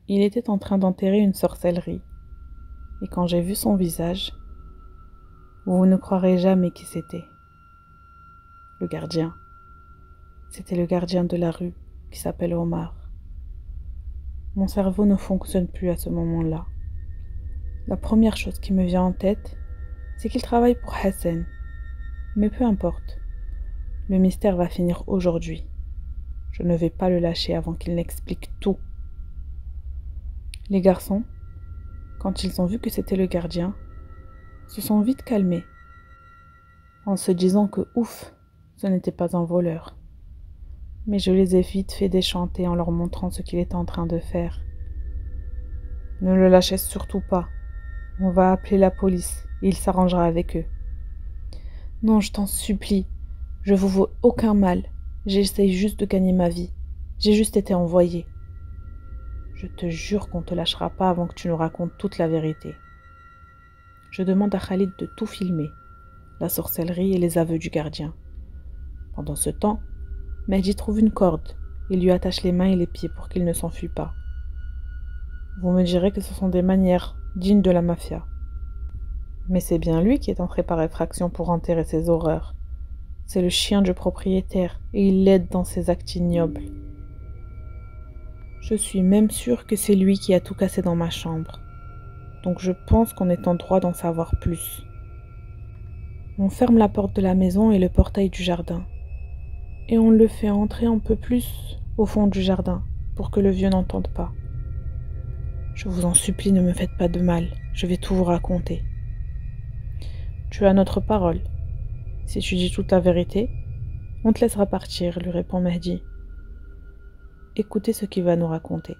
Il était en train d'enterrer une sorcellerie, et quand j'ai vu son visage, vous ne croirez jamais qui c'était. Le gardien. C'était le gardien de la rue, qui s'appelle Omar. Mon cerveau ne fonctionne plus à ce moment-là. La première chose qui me vient en tête, c'est qu'il travaille pour Hassan. Mais peu importe, le mystère va finir aujourd'hui. Je ne vais pas le lâcher avant qu'il n'explique tout. Les garçons, quand ils ont vu que c'était le gardien, se sont vite calmés, en se disant que ouf, ce n'était pas un voleur. Mais je les ai vite fait déchanter en leur montrant ce qu'il était en train de faire. Ne le lâchez surtout pas. On va appeler la police et il s'arrangera avec eux. Non, je t'en supplie. Je vous veux aucun mal. J'essaye juste de gagner ma vie. J'ai juste été envoyée. Je te jure qu'on ne te lâchera pas avant que tu nous racontes toute la vérité. Je demande à Khalid de tout filmer, la sorcellerie et les aveux du gardien. Pendant ce temps, Mehdi trouve une corde et lui attache les mains et les pieds pour qu'il ne s'enfuit pas. Vous me direz que ce sont des manières dignes de la mafia. Mais c'est bien lui qui est entré par effraction pour enterrer ses horreurs. C'est le chien du propriétaire et il l'aide dans ses actes ignobles. Je suis même sûre que c'est lui qui a tout cassé dans ma chambre. Donc je pense qu'on est en droit d'en savoir plus. On ferme la porte de la maison et le portail du jardin. Et on le fait entrer un peu plus au fond du jardin pour que le vieux n'entende pas. Je vous en supplie, ne me faites pas de mal, je vais tout vous raconter. Tu as notre parole. Si tu dis toute la vérité, on te laissera partir, lui répond Mehdi. Écoutez ce qu'il va nous raconter.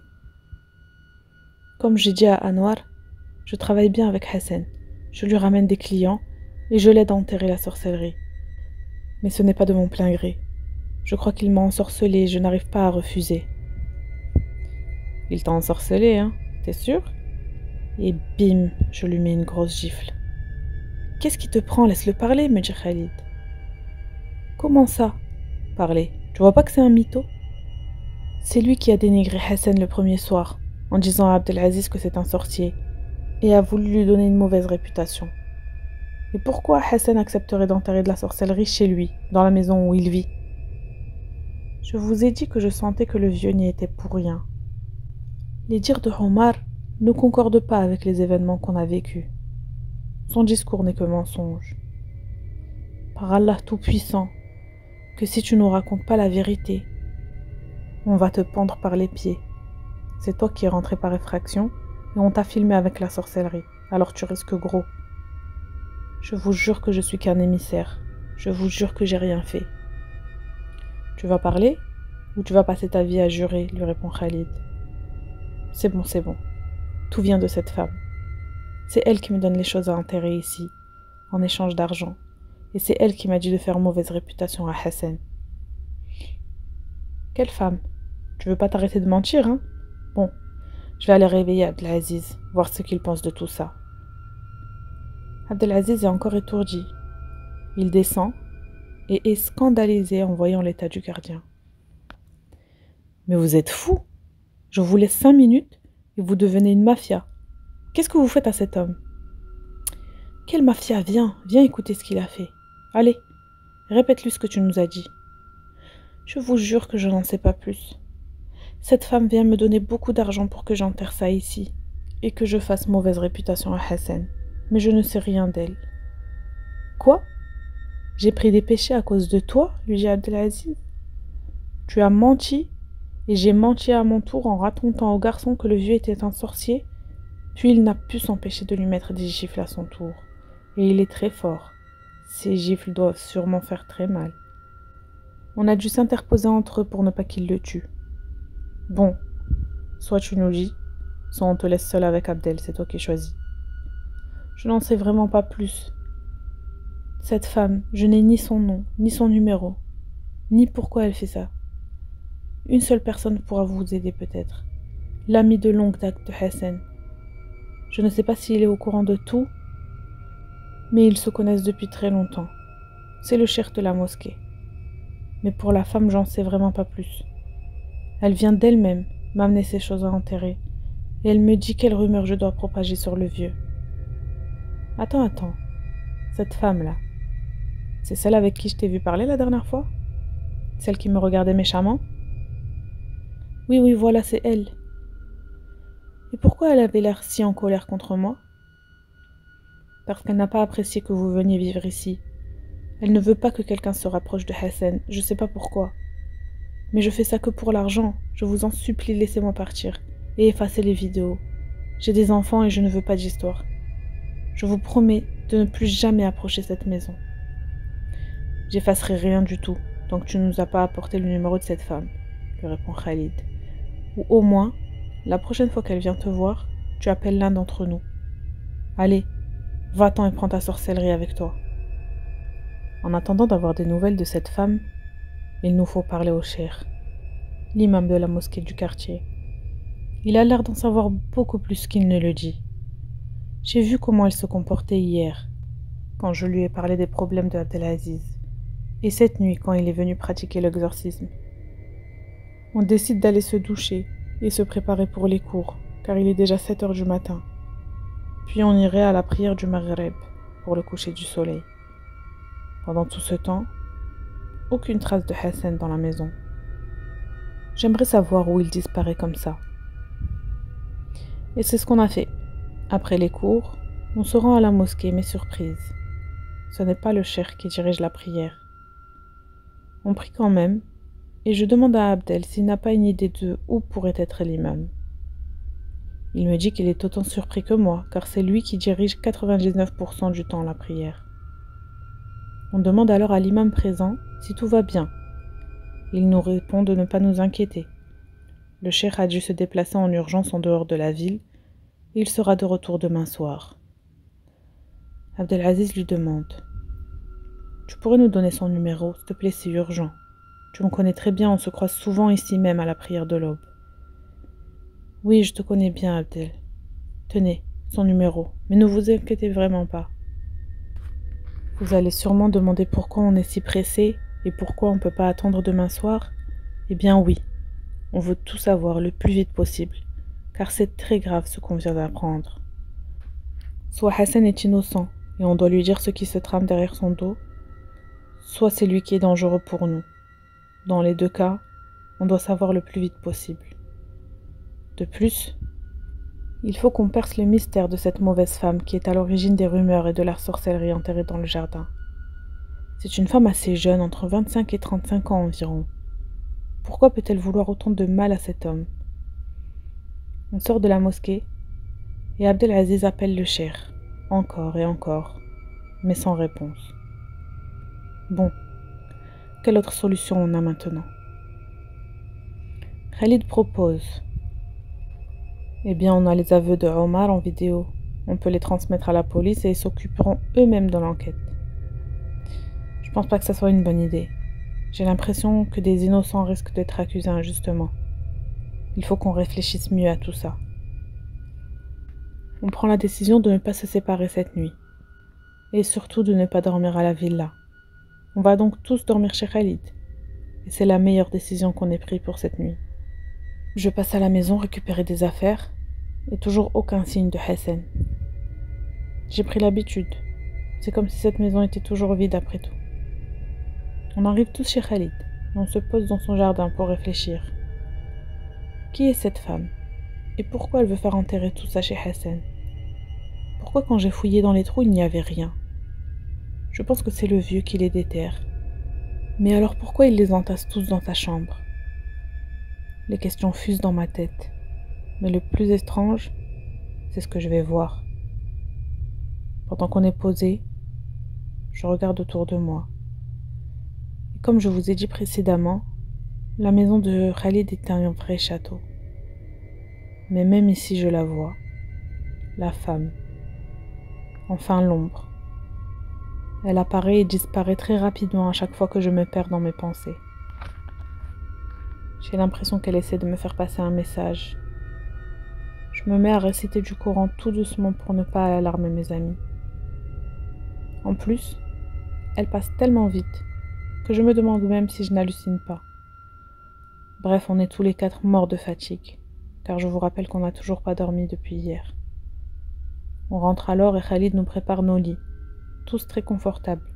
Comme j'ai dit à Anwar, je travaille bien avec Hassan. Je lui ramène des clients et je l'aide à enterrer la sorcellerie. Mais ce n'est pas de mon plein gré. Je crois qu'il m'a ensorcelée et je n'arrive pas à refuser. Il t'a ensorcelée, hein? T'es sûr? Et bim, je lui mets une grosse gifle. Qu'est-ce qui te prend? Laisse-le parler, me dit Khalid. Comment ça? Parler. Tu vois pas que c'est un mytho? C'est lui qui a dénigré Hassan le premier soir, en disant à Abdelaziz que c'est un sorcier, et a voulu lui donner une mauvaise réputation. Et pourquoi Hassan accepterait d'enterrer de la sorcellerie chez lui, dans la maison où il vit? Je vous ai dit que je sentais que le vieux n'y était pour rien. Les dires de Omar ne concordent pas avec les événements qu'on a vécus. Son discours n'est que mensonge. Par Allah Tout-Puissant, que si tu ne nous racontes pas la vérité, on va te pendre par les pieds. C'est toi qui es rentré par effraction et on t'a filmé avec la sorcellerie, alors tu risques gros. Je vous jure que je suis qu'un émissaire. Je vous jure que j'ai rien fait. Tu vas parler ou tu vas passer ta vie à jurer, lui répond Khalid. C'est bon, c'est bon. Tout vient de cette femme. C'est elle qui me donne les choses à enterrer ici, en échange d'argent. Et c'est elle qui m'a dit de faire mauvaise réputation à Hassan. Quelle femme? Tu veux pas t'arrêter de mentir, hein? Bon, je vais aller réveiller Abdelaziz, voir ce qu'il pense de tout ça. Abdelaziz est encore étourdi. Il descend et est scandalisé en voyant l'état du gardien. Mais vous êtes fou! Je vous laisse 5 minutes et vous devenez une mafia. Qu'est-ce que vous faites à cet homme? Quelle mafia? Viens écouter ce qu'il a fait. Allez, répète-lui ce que tu nous as dit. Je vous jure que je n'en sais pas plus. Cette femme vient me donner beaucoup d'argent pour que j'enterre ça ici et que je fasse mauvaise réputation à Hassan. Mais je ne sais rien d'elle. Quoi? J'ai pris des péchés à cause de toi, lui dit Abdelaziz. Tu as menti et j'ai menti à mon tour en racontant au garçon que le vieux était un sorcier. Puis il n'a pu s'empêcher de lui mettre des gifles à son tour. Et il est très fort. Ces gifles doivent sûrement faire très mal. On a dû s'interposer entre eux pour ne pas qu'il le tue. Bon, soit tu nous dis, soit on te laisse seul avec Abdel, c'est toi qui choisis. Je n'en sais vraiment pas plus. Cette femme, je n'ai ni son nom, ni son numéro, ni pourquoi elle fait ça. Une seule personne pourra vous aider peut-être. L'ami de longue date de Hassan. Je ne sais pas s'il est au courant de tout, mais ils se connaissent depuis très longtemps. C'est le cheikh de la mosquée. Mais pour la femme, j'en sais vraiment pas plus. Elle vient d'elle-même m'amener ces choses à enterrer, et elle me dit quelle rumeur je dois propager sur le vieux. Attends, cette femme-là, c'est celle avec qui je t'ai vu parler la dernière fois? Celle qui me regardait méchamment? Oui, voilà, c'est elle. Et pourquoi elle avait l'air si en colère contre moi? Parce qu'elle n'a pas apprécié que vous veniez vivre ici. Elle ne veut pas que quelqu'un se rapproche de Hassan, je sais pas pourquoi. Mais je fais ça que pour l'argent, je vous en supplie, laissez-moi partir et effacez les vidéos. J'ai des enfants et je ne veux pas d'histoire. Je vous promets de ne plus jamais approcher cette maison. J'effacerai rien du tout, tant que tu ne nous as pas apporté le numéro de cette femme, lui répond Khalid. Ou au moins, la prochaine fois qu'elle vient te voir, tu appelles l'un d'entre nous. Allez, va-t'en et prends ta sorcellerie avec toi. En attendant d'avoir des nouvelles de cette femme, il nous faut parler au cheikh, l'imam de la mosquée du quartier. Il a l'air d'en savoir beaucoup plus qu'il ne le dit. J'ai vu comment il se comportait hier, quand je lui ai parlé des problèmes de Abdelaziz, et cette nuit quand il est venu pratiquer l'exorcisme. On décide d'aller se doucher et se préparer pour les cours, car il est déjà 7 heures du matin. Puis on irait à la prière du Maghreb, pour le coucher du soleil. Pendant tout ce temps, aucune trace de Hassan dans la maison. J'aimerais savoir où il disparaît comme ça. Et c'est ce qu'on a fait. Après les cours, on se rend à la mosquée, mais surprise. Ce n'est pas le cheikh qui dirige la prière. On prie quand même, et je demande à Abdel s'il n'a pas une idée de où pourrait être l'imam. Il me dit qu'il est autant surpris que moi, car c'est lui qui dirige 99% du temps la prière. On demande alors à l'imam présent si tout va bien. Il nous répond de ne pas nous inquiéter. Le cheikh a dû se déplacer en urgence en dehors de la ville, et il sera de retour demain soir. Abdelaziz lui demande: tu pourrais nous donner son numéro, s'il te plaît, c'est urgent. Tu me connais très bien, on se croise souvent ici même à la prière de l'aube. Oui, je te connais bien, Abdel. Tenez, son numéro, mais ne vous inquiétez vraiment pas. Vous allez sûrement demander pourquoi on est si pressé et pourquoi on ne peut pas attendre demain soir? Eh bien oui, on veut tout savoir le plus vite possible, car c'est très grave ce qu'on vient d'apprendre. Soit Hassan est innocent et on doit lui dire ce qui se trame derrière son dos, soit c'est lui qui est dangereux pour nous. Dans les deux cas, on doit savoir le plus vite possible. De plus, il faut qu'on perce le mystère de cette mauvaise femme qui est à l'origine des rumeurs et de la sorcellerie enterrée dans le jardin. C'est une femme assez jeune, entre 25 et 35 ans environ. Pourquoi peut-elle vouloir autant de mal à cet homme? On sort de la mosquée et Abdelaziz appelle le cheikh, encore et encore, mais sans réponse. Bon, quelle autre solution on a maintenant? Khalid propose. Eh bien, on a les aveux de Omar en vidéo. On peut les transmettre à la police et ils s'occuperont eux-mêmes de l'enquête. Je pense pas que ça soit une bonne idée. J'ai l'impression que des innocents risquent d'être accusés injustement. Il faut qu'on réfléchisse mieux à tout ça. On prend la décision de ne pas se séparer cette nuit. Et surtout de ne pas dormir à la villa. On va donc tous dormir chez Khalid. Et c'est la meilleure décision qu'on ait prise pour cette nuit. Je passe à la maison récupérer des affaires. Et toujours aucun signe de Hassan. J'ai pris l'habitude. C'est comme si cette maison était toujours vide après tout. On arrive tous chez Khalid. On se pose dans son jardin pour réfléchir. Qui est cette femme? Et pourquoi elle veut faire enterrer tout ça chez Hassan? Pourquoi quand j'ai fouillé dans les trous il n'y avait rien? Je pense que c'est le vieux qui les déterre. Mais alors pourquoi il les entasse tous dans sa chambre? Les questions fusent dans ma tête. Mais le plus étrange, c'est ce que je vais voir. Pendant qu'on est posé, je regarde autour de moi. Et comme je vous ai dit précédemment, la maison de Khalid est un vrai château. Mais même ici, je la vois. La femme. Enfin l'ombre. Elle apparaît et disparaît très rapidement à chaque fois que je me perds dans mes pensées. J'ai l'impression qu'elle essaie de me faire passer un message. Je me mets à réciter du Coran tout doucement pour ne pas alarmer mes amis. En plus, elle passe tellement vite que je me demande même si je n'hallucine pas. Bref, on est tous les quatre morts de fatigue, car je vous rappelle qu'on n'a toujours pas dormi depuis hier. On rentre alors et Khalid nous prépare nos lits, tous très confortables,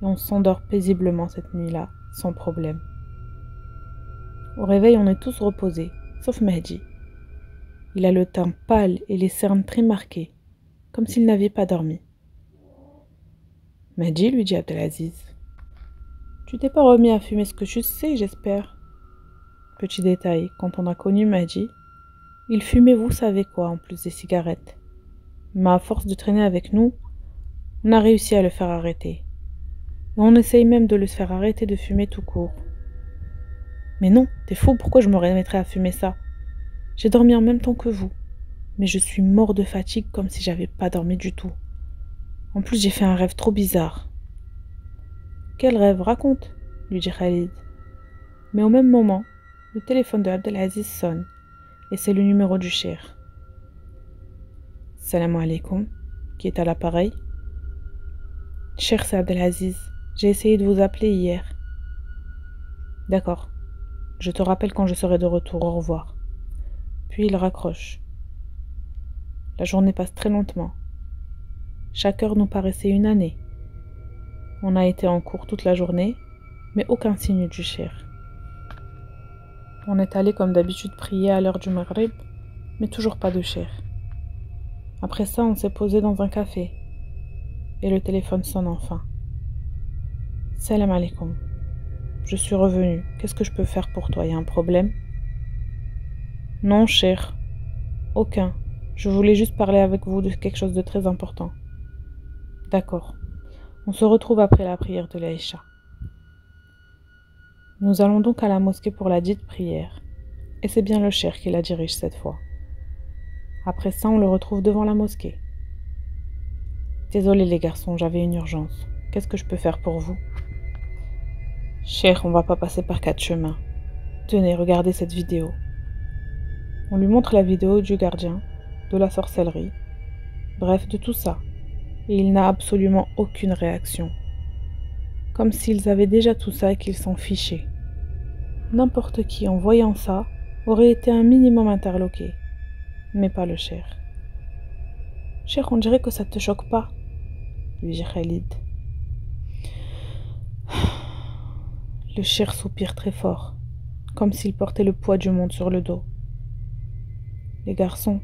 et on s'endort paisiblement cette nuit-là, sans problème. Au réveil, on est tous reposés, sauf Mehdi. Il a le teint pâle et les cernes très marquées, comme s'il n'avait pas dormi. Mehdi, lui dit Abdelaziz, tu t'es pas remis à fumer ce que tu sais, j'espère. Petit détail, quand on a connu Mehdi, il fumait vous savez quoi en plus des cigarettes. Mais à force de traîner avec nous, on a réussi à le faire arrêter. Et on essaye même de le faire arrêter de fumer tout court. Mais non, t'es fou, pourquoi je me remettrais à fumer ça? J'ai dormi en même temps que vous, mais je suis mort de fatigue comme si j'avais pas dormi du tout. En plus, j'ai fait un rêve trop bizarre. Quel rêve, raconte, lui dit Khalid. Mais au même moment, le téléphone de Abdelaziz sonne, et c'est le numéro du cheikh. Salam alaikum, qui est à l'appareil. Cheikh, c'est Abdelaziz. J'ai essayé de vous appeler hier. D'accord. Je te rappelle quand je serai de retour. Au revoir. Puis il raccroche. La journée passe très lentement. Chaque heure nous paraissait une année. On a été en cours toute la journée, mais aucun signe du cheikh. On est allé comme d'habitude prier à l'heure du Maghrib, mais toujours pas de cheikh. Après ça, on s'est posé dans un café, et le téléphone sonne enfin. Salam alaikum. Je suis revenu. Qu'est-ce que je peux faire pour toi? Y a un problème? Non, cher. Aucun. Je voulais juste parler avec vous de quelque chose de très important. D'accord. On se retrouve après la prière de l'Aïcha. Nous allons donc à la mosquée pour la dite prière. Et c'est bien le cher qui la dirige cette fois. Après ça, on le retrouve devant la mosquée. Désolé les garçons, j'avais une urgence. Qu'est-ce que je peux faire pour vous? Cher, on va pas passer par 4 chemins. Tenez, regardez cette vidéo. On lui montre la vidéo du gardien, de la sorcellerie, bref, de tout ça. Et il n'a absolument aucune réaction. Comme s'ils avaient déjà tout ça et qu'ils s'en fichaient. N'importe qui, en voyant ça, aurait été un minimum interloqué. Mais pas le cher. Cher, on dirait que ça te choque pas, lui dit Khalid. Le cher soupire très fort, comme s'il portait le poids du monde sur le dos. Les garçons,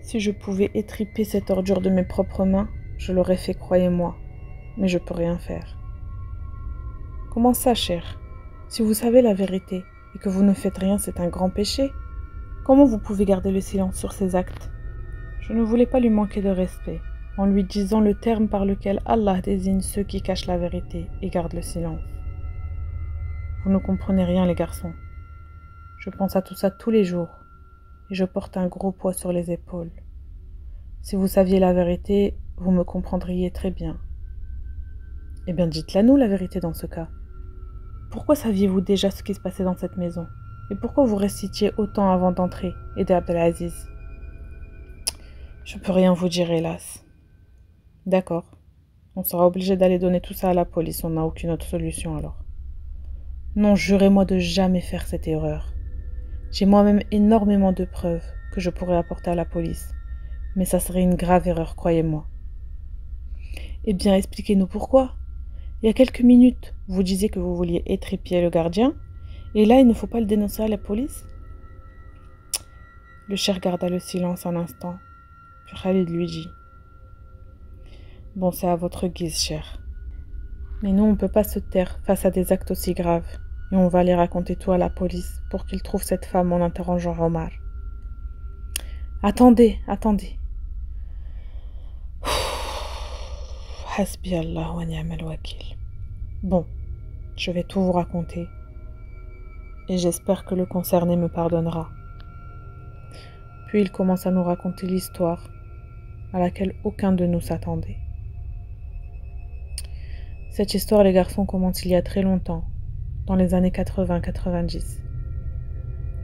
si je pouvais étriper cette ordure de mes propres mains, je l'aurais fait, croyez-moi, mais je peux rien faire. Comment ça, cher? Si vous savez la vérité et que vous ne faites rien, c'est un grand péché. Comment vous pouvez garder le silence sur ces actes? Je ne voulais pas lui manquer de respect, en lui disant le terme par lequel Allah désigne ceux qui cachent la vérité et gardent le silence. Vous ne comprenez rien, les garçons. Je pense à tout ça tous les jours, et je porte un gros poids sur les épaules. Si vous saviez la vérité, vous me comprendriez très bien. Eh bien, dites-la nous, la vérité, dans ce cas. Pourquoi saviez-vous déjà ce qui se passait dans cette maison? Et pourquoi vous récitiez autant avant d'entrer, et d'Abdelaziz? Je peux rien vous dire, hélas. D'accord. On sera obligé d'aller donner tout ça à la police, on n'a aucune autre solution alors. Non, jurez-moi de jamais faire cette erreur. J'ai moi-même énormément de preuves que je pourrais apporter à la police, mais ça serait une grave erreur, croyez-moi. Eh bien, expliquez-nous pourquoi. Il y a quelques minutes, vous disiez que vous vouliez étriper le gardien, et là, il ne faut pas le dénoncer à la police? Le cher garda le silence un instant, puis Khalid lui dit: Bon, c'est à votre guise, cher. Mais nous, on ne peut pas se taire face à des actes aussi graves, et on va aller raconter tout à la police pour qu'ils trouvent cette femme en interrogeant Omar. Attendez, attendez. Hasbi Allah wa ni'mal wakil. Bon, je vais tout vous raconter, et j'espère que le concerné me pardonnera. Puis il commence à nous raconter l'histoire à laquelle aucun de nous s'attendait. Cette histoire, les garçons, commence il y a très longtemps, dans les années 80-90.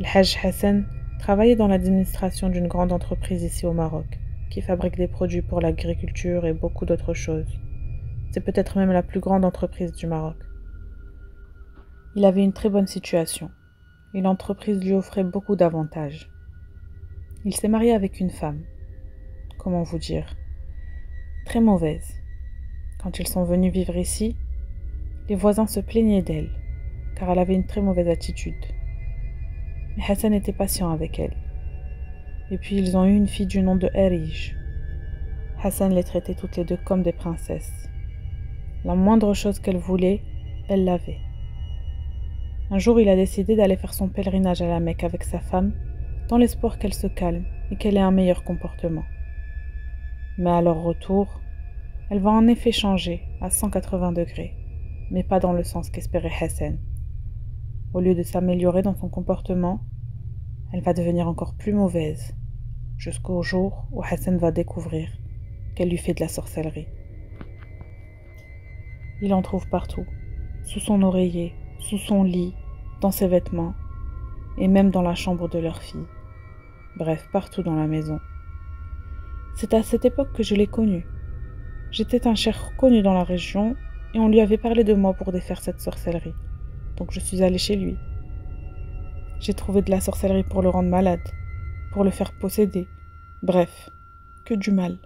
Le Hajj Hassan travaillait dans l'administration d'une grande entreprise ici au Maroc, qui fabrique des produits pour l'agriculture et beaucoup d'autres choses. C'est peut-être même la plus grande entreprise du Maroc. Il avait une très bonne situation. et l'entreprise lui offrait beaucoup d'avantages. Il s'est marié avec une femme, comment vous dire, très mauvaise. Quand ils sont venus vivre ici, les voisins se plaignaient d'elle, car elle avait une très mauvaise attitude. Mais Hassan était patient avec elle. Et puis ils ont eu une fille du nom de Erij. Hassan les traitait toutes les deux comme des princesses. La moindre chose qu'elle voulait, elle l'avait. Un jour, il a décidé d'aller faire son pèlerinage à la Mecque avec sa femme, dans l'espoir qu'elle se calme et qu'elle ait un meilleur comportement. Mais à leur retour, elle va en effet changer à 180 degrés, mais pas dans le sens qu'espérait Hassan. Au lieu de s'améliorer dans son comportement, elle va devenir encore plus mauvaise, jusqu'au jour où Hassan va découvrir qu'elle lui fait de la sorcellerie. Il en trouve partout, sous son oreiller, sous son lit, dans ses vêtements, et même dans la chambre de leur fille. Bref, partout dans la maison. C'est à cette époque que je l'ai connu. J'étais un cheikh connu dans la région, et on lui avait parlé de moi pour défaire cette sorcellerie. Donc je suis allée chez lui. J'ai trouvé de la sorcellerie pour le rendre malade, pour le faire posséder. Bref, que du mal.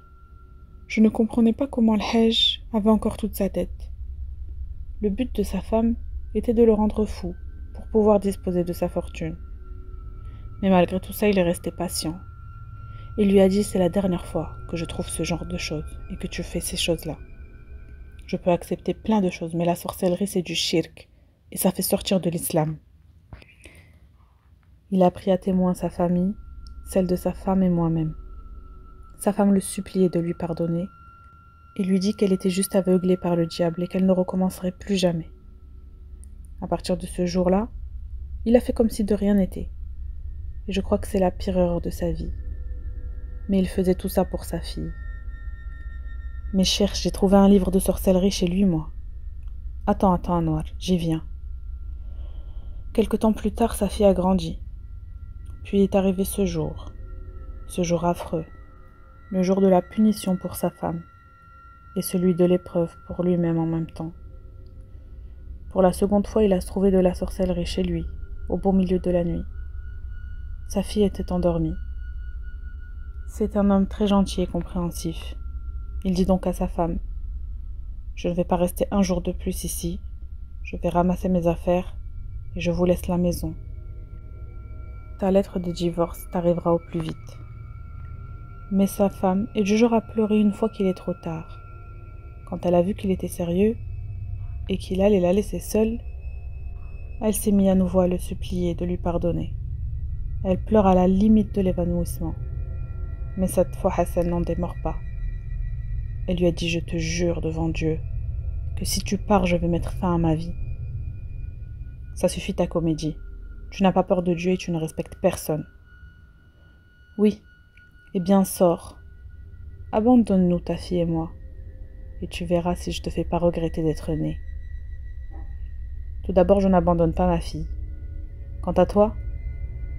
Je ne comprenais pas comment le Hajj avait encore toute sa tête. Le but de sa femme était de le rendre fou, pour pouvoir disposer de sa fortune. Mais malgré tout ça, il est resté patient. Il lui a dit: c'est la dernière fois que je trouve ce genre de choses et que tu fais ces choses-là. Je peux accepter plein de choses, mais la sorcellerie c'est du shirk et ça fait sortir de l'islam. Il a pris à témoin sa famille, celle de sa femme et moi-même. Sa femme le suppliait de lui pardonner et lui dit qu'elle était juste aveuglée par le diable et qu'elle ne recommencerait plus jamais. À partir de ce jour-là, il a fait comme si de rien n'était. Et je crois que c'est la pire erreur de sa vie. Mais il faisait tout ça pour sa fille. Mais cherche, j'ai trouvé un livre de sorcellerie chez lui, moi. Attends, Anouar, j'y viens. Quelque temps plus tard, sa fille a grandi. Puis est arrivé ce jour affreux, le jour de la punition pour sa femme, et celui de l'épreuve pour lui-même en même temps. Pour la seconde fois, il a trouvé de la sorcellerie chez lui, au beau milieu de la nuit. Sa fille était endormie. C'est un homme très gentil et compréhensif. Il dit donc à sa femme: je ne vais pas rester un jour de plus ici, je vais ramasser mes affaires et je vous laisse la maison. Ta lettre de divorce t'arrivera au plus vite. Mais sa femme est du genre à pleurer une fois qu'il est trop tard. Quand elle a vu qu'il était sérieux et qu'il allait la laisser seule, elle s'est mise à nouveau à le supplier de lui pardonner. Elle pleure à la limite de l'évanouissement. Mais cette fois, Hassan n'en démord pas. Elle lui a dit: je te jure devant Dieu que si tu pars, je vais mettre fin à ma vie. Ça suffit ta comédie. Tu n'as pas peur de Dieu et tu ne respectes personne. Oui, eh bien sors. Abandonne-nous, ta fille et moi, et tu verras si je te fais pas regretter d'être né. Tout d'abord, je n'abandonne pas ma fille. Quant à toi,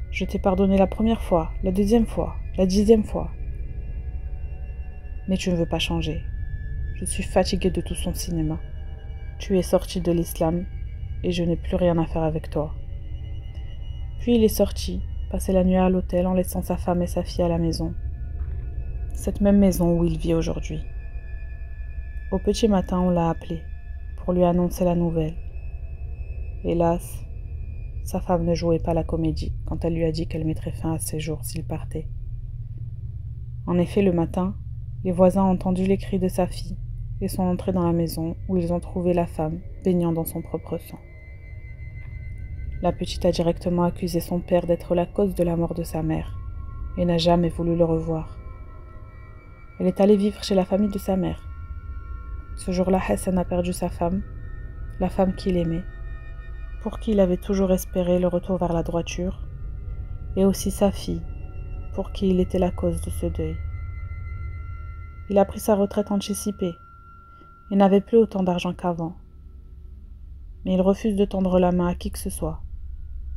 je t'ai pardonné la première fois, la deuxième fois, la 10e fois. Mais tu ne veux pas changer. Je suis fatiguée de tout son cinéma. Tu es sorti de l'islam et je n'ai plus rien à faire avec toi. Puis il est sorti, passer la nuit à l'hôtel en laissant sa femme et sa fille à la maison. Cette même maison où il vit aujourd'hui. Au petit matin, on l'a appelé pour lui annoncer la nouvelle. Hélas, sa femme ne jouait pas la comédie quand elle lui a dit qu'elle mettrait fin à ses jours s'il partait. En effet, le matin, les voisins ont entendu les cris de sa fille et sont entrés dans la maison où ils ont trouvé la femme baignant dans son propre sang. La petite a directement accusé son père d'être la cause de la mort de sa mère et n'a jamais voulu le revoir. Elle est allée vivre chez la famille de sa mère. Ce jour-là, Hassan a perdu sa femme, la femme qu'il aimait, pour qui il avait toujours espéré le retour vers la droiture, et aussi sa fille, pour qui il était la cause de ce deuil. Il a pris sa retraite anticipée et n'avait plus autant d'argent qu'avant. Mais il refuse de tendre la main à qui que ce soit.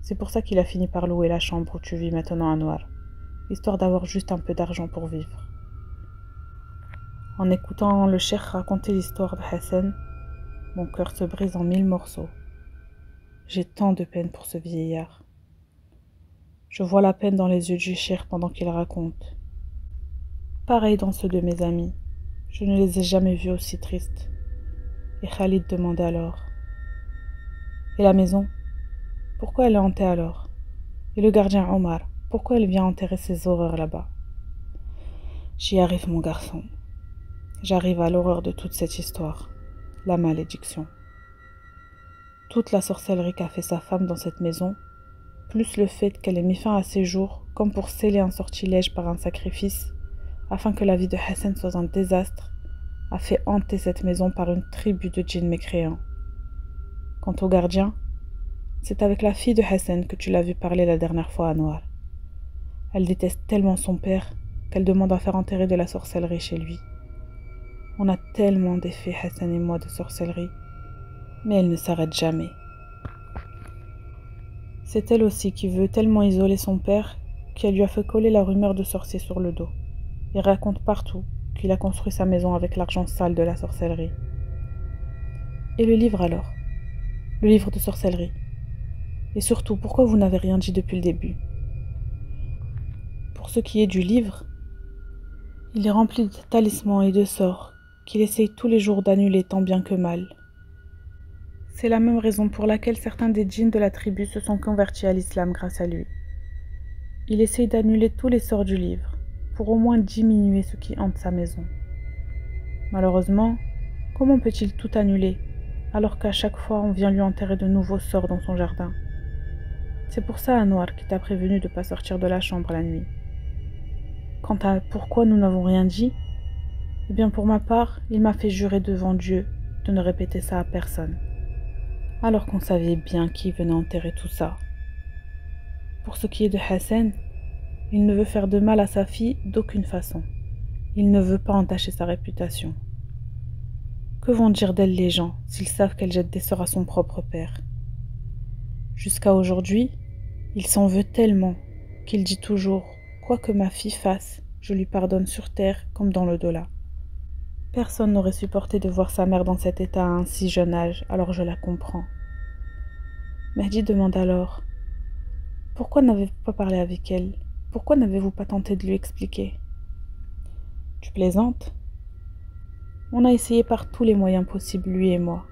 C'est pour ça qu'il a fini par louer la chambre où tu vis maintenant à Noir, histoire d'avoir juste un peu d'argent pour vivre. En écoutant le cheikh raconter l'histoire de Hassan, mon cœur se brise en 1000 morceaux. J'ai tant de peine pour ce vieillard. Je vois la peine dans les yeux du cheikh pendant qu'il raconte. Pareil dans ceux de mes amis. Je ne les ai jamais vus aussi tristes. Et Khalid demande alors. Et la maison? Pourquoi elle est hantée alors? Et le gardien Omar? Pourquoi elle vient enterrer ses horreurs là-bas? J'y arrive, mon garçon. J'arrive à l'horreur de toute cette histoire. La malédiction. Toute la sorcellerie qu'a fait sa femme dans cette maison, plus le fait qu'elle ait mis fin à ses jours, comme pour sceller un sortilège par un sacrifice, afin que la vie de Hassan soit un désastre, a fait hanter cette maison par une tribu de djinns mécréants. Quant au gardien, c'est avec la fille de Hassan que tu l'as vu parler la dernière fois à Noir. Elle déteste tellement son père qu'elle demande à faire enterrer de la sorcellerie chez lui. On a tellement défait Hassan et moi de sorcellerie, mais elle ne s'arrête jamais. C'est elle aussi qui veut tellement isoler son père qu'elle lui a fait coller la rumeur de sorcier sur le dos et raconte partout qu'il a construit sa maison avec l'argent sale de la sorcellerie. Et le livre alors? Le livre de sorcellerie? Et surtout, pourquoi vous n'avez rien dit depuis le début? Pour ce qui est du livre, il est rempli de talismans et de sorts qu'il essaye tous les jours d'annuler tant bien que mal. C'est la même raison pour laquelle certains des djinns de la tribu se sont convertis à l'islam grâce à lui. Il essaye d'annuler tous les sorts du livre, pour au moins diminuer ce qui hante sa maison. Malheureusement, comment peut-il tout annuler, alors qu'à chaque fois on vient lui enterrer de nouveaux sorts dans son jardin? C'est pour ça, Anouar, qui t'a prévenu de ne pas sortir de la chambre la nuit. Quant à pourquoi nous n'avons rien dit, eh bien pour ma part, il m'a fait jurer devant Dieu de ne répéter ça à personne. Alors qu'on savait bien qui venait enterrer tout ça. Pour ce qui est de Hassan, il ne veut faire de mal à sa fille d'aucune façon. Il ne veut pas entacher sa réputation. Que vont dire d'elle les gens s'ils savent qu'elle jette des sorts à son propre père? Jusqu'à aujourd'hui, il s'en veut tellement qu'il dit toujours « Quoi que ma fille fasse, je lui pardonne sur terre comme dans l'au-delà ». Personne n'aurait supporté de voir sa mère dans cet état à un si jeune âge, alors je la comprends. Mehdi demande alors « Pourquoi n'avez-vous pas parlé avec elle? Pourquoi n'avez-vous pas tenté de lui expliquer ?»« Tu plaisantes? On a essayé par tous les moyens possibles, lui et moi.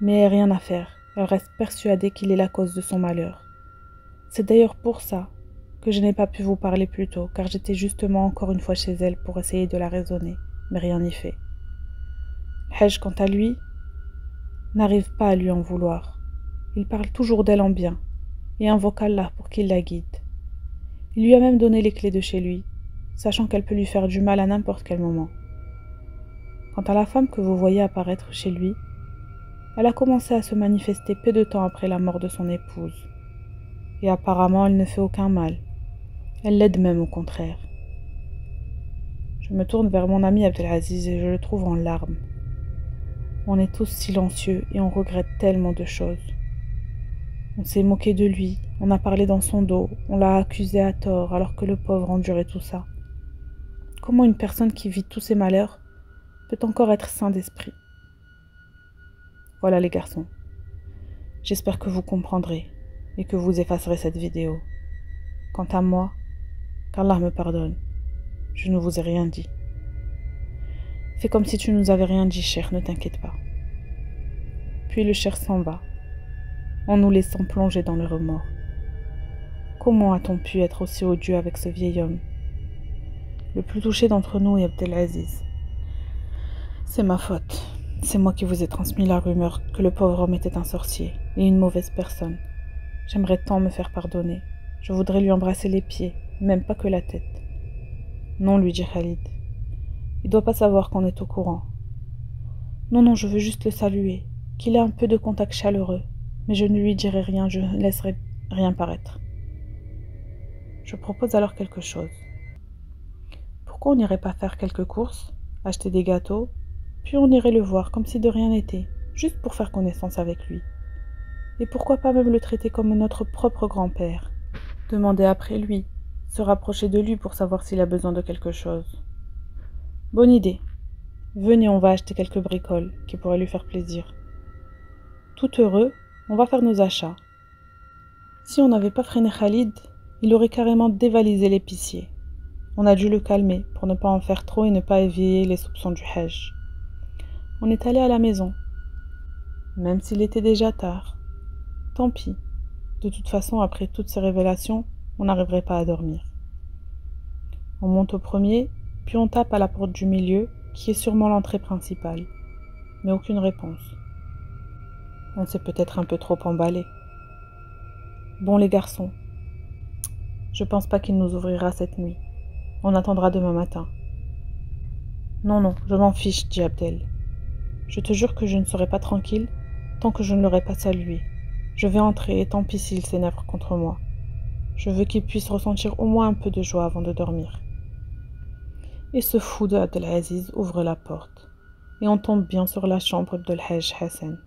Mais rien à faire, elle reste persuadée qu'il est la cause de son malheur. C'est d'ailleurs pour ça que je n'ai pas pu vous parler plus tôt, car j'étais justement encore une fois chez elle pour essayer de la raisonner, mais rien n'y fait. Hajj, quant à lui, n'arrive pas à lui en vouloir. Il parle toujours d'elle en bien, et invoque Allah pour qu'il la guide. Il lui a même donné les clés de chez lui, sachant qu'elle peut lui faire du mal à n'importe quel moment. Quant à la femme que vous voyez apparaître chez lui, elle a commencé à se manifester peu de temps après la mort de son épouse. Et apparemment, elle ne fait aucun mal. Elle l'aide même au contraire. Je me tourne vers mon ami Abdelaziz et je le trouve en larmes. On est tous silencieux et on regrette tellement de choses. On s'est moqué de lui, on a parlé dans son dos, on l'a accusé à tort alors que le pauvre endurait tout ça. Comment une personne qui vit tous ces malheurs peut encore être sain d'esprit? Voilà les garçons. J'espère que vous comprendrez et que vous effacerez cette vidéo. Quant à moi, qu'Allah me pardonne, je ne vous ai rien dit. Fais comme si tu nous avais rien dit, cher, ne t'inquiète pas. Puis le cher s'en va, en nous laissant plonger dans le remords. Comment a-t-on pu être aussi odieux avec ce vieil homme? Le plus touché d'entre nous est Abdelaziz. C'est ma faute. C'est moi qui vous ai transmis la rumeur que le pauvre homme était un sorcier et une mauvaise personne. J'aimerais tant me faire pardonner. Je voudrais lui embrasser les pieds, même pas que la tête. Non, lui dit Khalid. Il doit pas savoir qu'on est au courant. Non, je veux juste le saluer, qu'il ait un peu de contact chaleureux, mais je ne lui dirai rien, je ne laisserai rien paraître. Je propose alors quelque chose. Pourquoi on n'irait pas faire quelques courses, acheter des gâteaux, puis on irait le voir comme si de rien n'était, juste pour faire connaissance avec lui. Et pourquoi pas même le traiter comme notre propre grand-père? Demander après lui, se rapprocher de lui pour savoir s'il a besoin de quelque chose. Bonne idée. Venez, on va acheter quelques bricoles qui pourraient lui faire plaisir. Tout heureux, on va faire nos achats. Si on n'avait pas freiné Khalid, Il aurait carrément dévalisé l'épicier. On a dû le calmer pour ne pas en faire trop et ne pas éveiller les soupçons du Hajj. On est allé à la maison, même s'il était déjà tard. Tant pis. De toute façon, après toutes ces révélations, on n'arriverait pas à dormir. On monte au premier, puis on tape à la porte du milieu, qui est sûrement l'entrée principale. Mais aucune réponse. On s'est peut-être un peu trop emballé. Bon les garçons, je pense pas qu'il nous ouvrira cette nuit. On attendra demain matin. Non, je m'en fiche, dit Abdel. Je te jure que je ne serai pas tranquille tant que je ne l'aurai pas salué. Je vais entrer et tant pis s'il s'énerve contre moi. Je veux qu'il puisse ressentir au moins un peu de joie avant de dormir. Et ce fou de Abdelaziz ouvre la porte. Et on tombe bien sur la chambre de l'Hajj Hassan.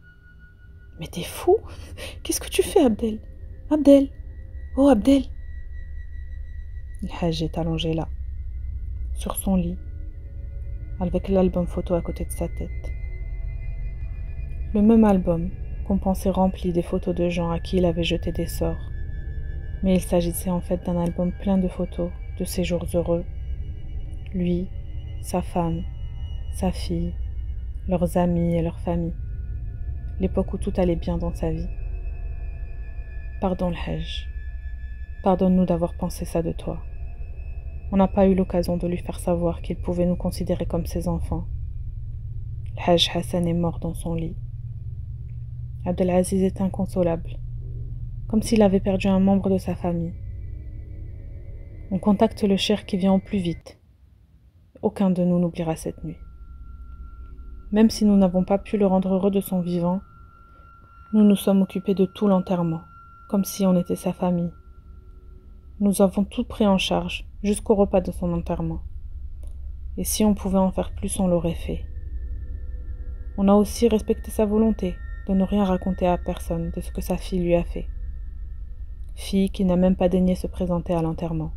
Mais t'es fou? Qu'est-ce que tu fais, Abdel? Abdel! Oh, Abdel! Le Hajj est allongé là, sur son lit, avec l'album photo à côté de sa tête. Le même album qu'on pensait rempli des photos de gens à qui il avait jeté des sorts. Mais il s'agissait en fait d'un album plein de photos de ses jours heureux. Lui, sa femme, sa fille, leurs amis et leur famille. L'époque où tout allait bien dans sa vie. Pardon le Hajj. Pardonne-nous d'avoir pensé ça de toi. On n'a pas eu l'occasion de lui faire savoir qu'il pouvait nous considérer comme ses enfants. Le Hajj Hassan est mort dans son lit. Abdelaziz est inconsolable, comme s'il avait perdu un membre de sa famille. On contacte le cheikh qui vient au plus vite. Aucun de nous n'oubliera cette nuit. Même si nous n'avons pas pu le rendre heureux de son vivant, nous nous sommes occupés de tout l'enterrement, comme si on était sa famille. Nous avons tout pris en charge, jusqu'au repas de son enterrement. Et si on pouvait en faire plus, on l'aurait fait. On a aussi respecté sa volonté de ne rien raconter à personne de ce que sa fille lui a fait. Fille qui n'a même pas daigné se présenter à l'enterrement.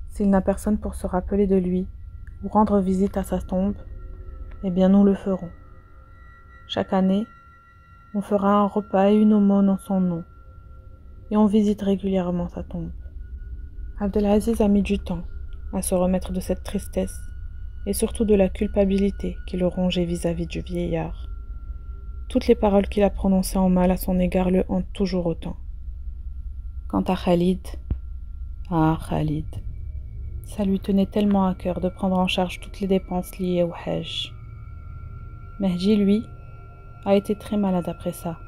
S'il n'a personne pour se rappeler de lui ou rendre visite à sa tombe, eh bien nous le ferons. Chaque année, on fera un repas et une aumône en son nom, et on visite régulièrement sa tombe. Abdelaziz a mis du temps à se remettre de cette tristesse et surtout de la culpabilité qui le rongeait vis-à-vis du vieillard. Toutes les paroles qu'il a prononcées en mal à son égard le hantent toujours autant. Quant à Khalid, ça lui tenait tellement à cœur de prendre en charge toutes les dépenses liées au Hajj. Mehdi, lui, a été très malade après ça,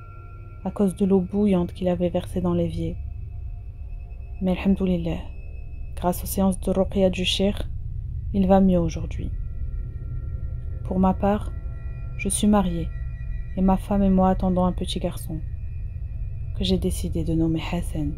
à cause de l'eau bouillante qu'il avait versée dans l'évier. Mais alhamdoulilah, grâce aux séances de ruqya du cheikh, il va mieux aujourd'hui. Pour ma part, je suis mariée, et ma femme et moi attendons un petit garçon, que j'ai décidé de nommer Hassan.